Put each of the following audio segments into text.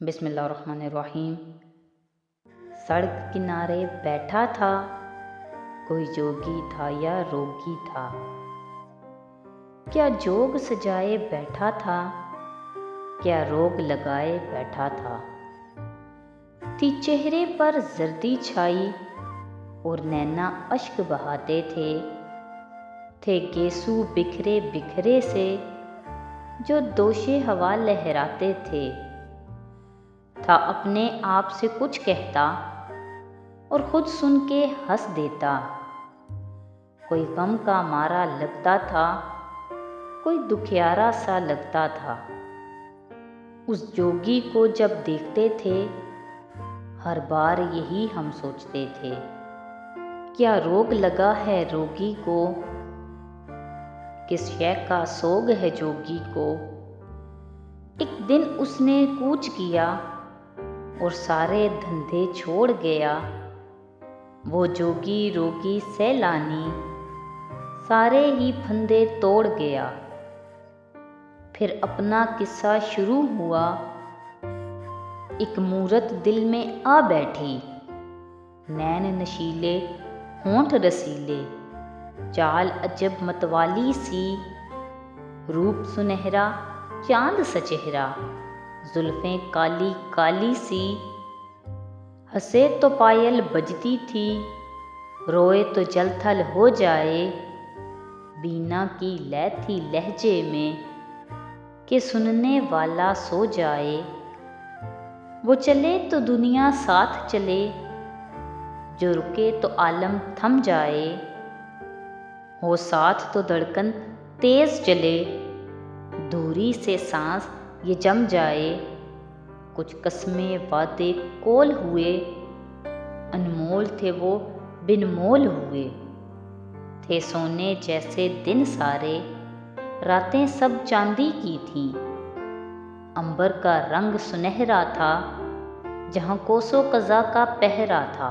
बिस्मिल्लाहिर्रहमानिर्रहीम। सड़क किनारे बैठा था, कोई जोगी था या रोगी था। क्या जोग सजाए बैठा था, क्या रोग लगाए बैठा था। थी चेहरे पर जर्दी छाई और नैना अश्क बहाते थे गेसू बिखरे बिखरे से जो दोशे हवा लहराते थे। था अपने आप से कुछ कहता और खुद सुन के हंस देता। कोई गम का मारा लगता था, कोई दुखियारा सा लगता था। उस जोगी को जब देखते थे, हर बार यही हम सोचते थे, क्या रोग लगा है रोगी को, किस शय का सोग है जोगी को। एक दिन उसने कूच किया और सारे धंधे छोड़ गया। वो जोगी रोगी सैलानी सारे ही फंदे तोड़ गया। फिर अपना किस्सा शुरू हुआ, एक मूरत दिल में आ बैठी। नैन नशीले होंठ रसीले, चाल अजब मतवाली सी, रूप सुनहरा चांद सचेहरा, जुल्फें काली काली सी। हंसे तो पायल बजती थी, रोए तो जलथल हो जाए। बीना की लय थी लहजे में कि सुनने वाला सो जाए। वो चले तो दुनिया साथ चले, जो रुके तो आलम थम जाए। हो साथ तो धड़कन तेज चले, दूरी से सांस ये जम जाए। कुछ कस्में वादे कोल हुए, अनमोल थे वो बिनमोल हुए। थे सोने जैसे दिन सारे, रातें सब चांदी की थी। अंबर का रंग सुनहरा था, जहाँ कोसों कज़ा का पहरा था।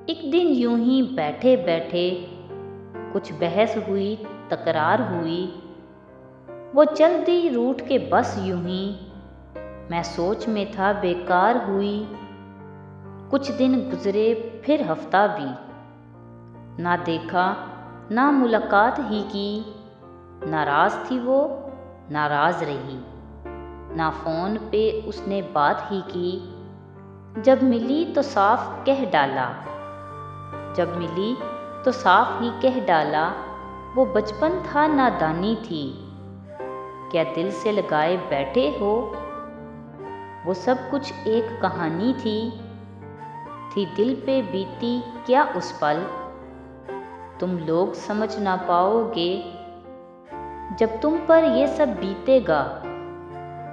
एक दिन यूं ही बैठे बैठे कुछ बहस हुई तकरार हुई। वो चल दी रूठ के बस यूं ही, मैं सोच में था बेकार हुई। कुछ दिन गुजरे फिर हफ्ता भी, ना देखा ना मुलाकात ही की। नाराज थी वो नाराज रही, ना फोन पे उसने बात ही की। जब मिली तो साफ कह डाला, जब मिली तो साफ ही कह डाला। वो बचपन था नादानी थी, क्या दिल से लगाए बैठे हो। वो सब कुछ एक कहानी थी दिल पे बीती क्या उस पल। तुम लोग समझ ना पाओगे, जब तुम पर ये सब बीतेगा,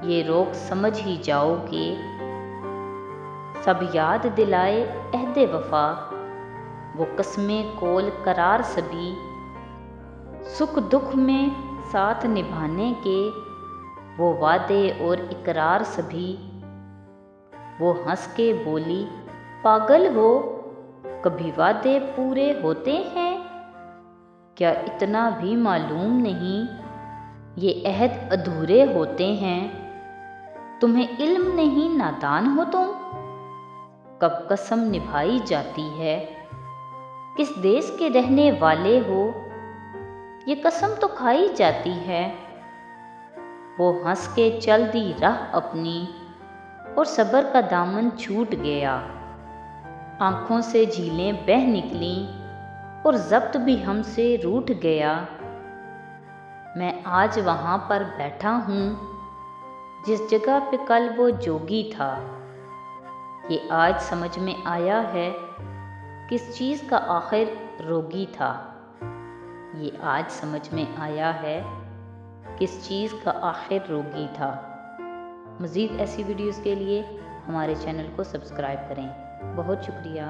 ये रोग समझ ही जाओगे। सब याद दिलाए अहदे वफा, वो कस्में कोल करार सभी। सुख दुख में साथ निभाने के, वो वादे और इकरार सभी। वो हंस के बोली पागल हो, कभी वादे पूरे होते हैं। क्या इतना भी मालूम नहीं, ये अहद अधूरे होते हैं। तुम्हें इल्म नहीं नादान हो तुम, कब कसम निभाई जाती है। किस देश के रहने वाले हो, ये कसम तो खाई जाती है। वो हंस के चल दी राह अपनी और सब्र का दामन छूट गया। आंखों से झीलें बह निकली और ज़ब्त भी हमसे रूठ गया। मैं आज वहाँ पर बैठा हूँ, जिस जगह पे कल वो जोगी था। ये आज समझ में आया है, किस चीज़ का आखिर रोगी था। ये आज समझ में आया है, किस चीज़ का आखिर रोगी था। मज़ीद ऐसी वीडियोज़ के लिए हमारे चैनल को सब्सक्राइब करें। बहुत शुक्रिया।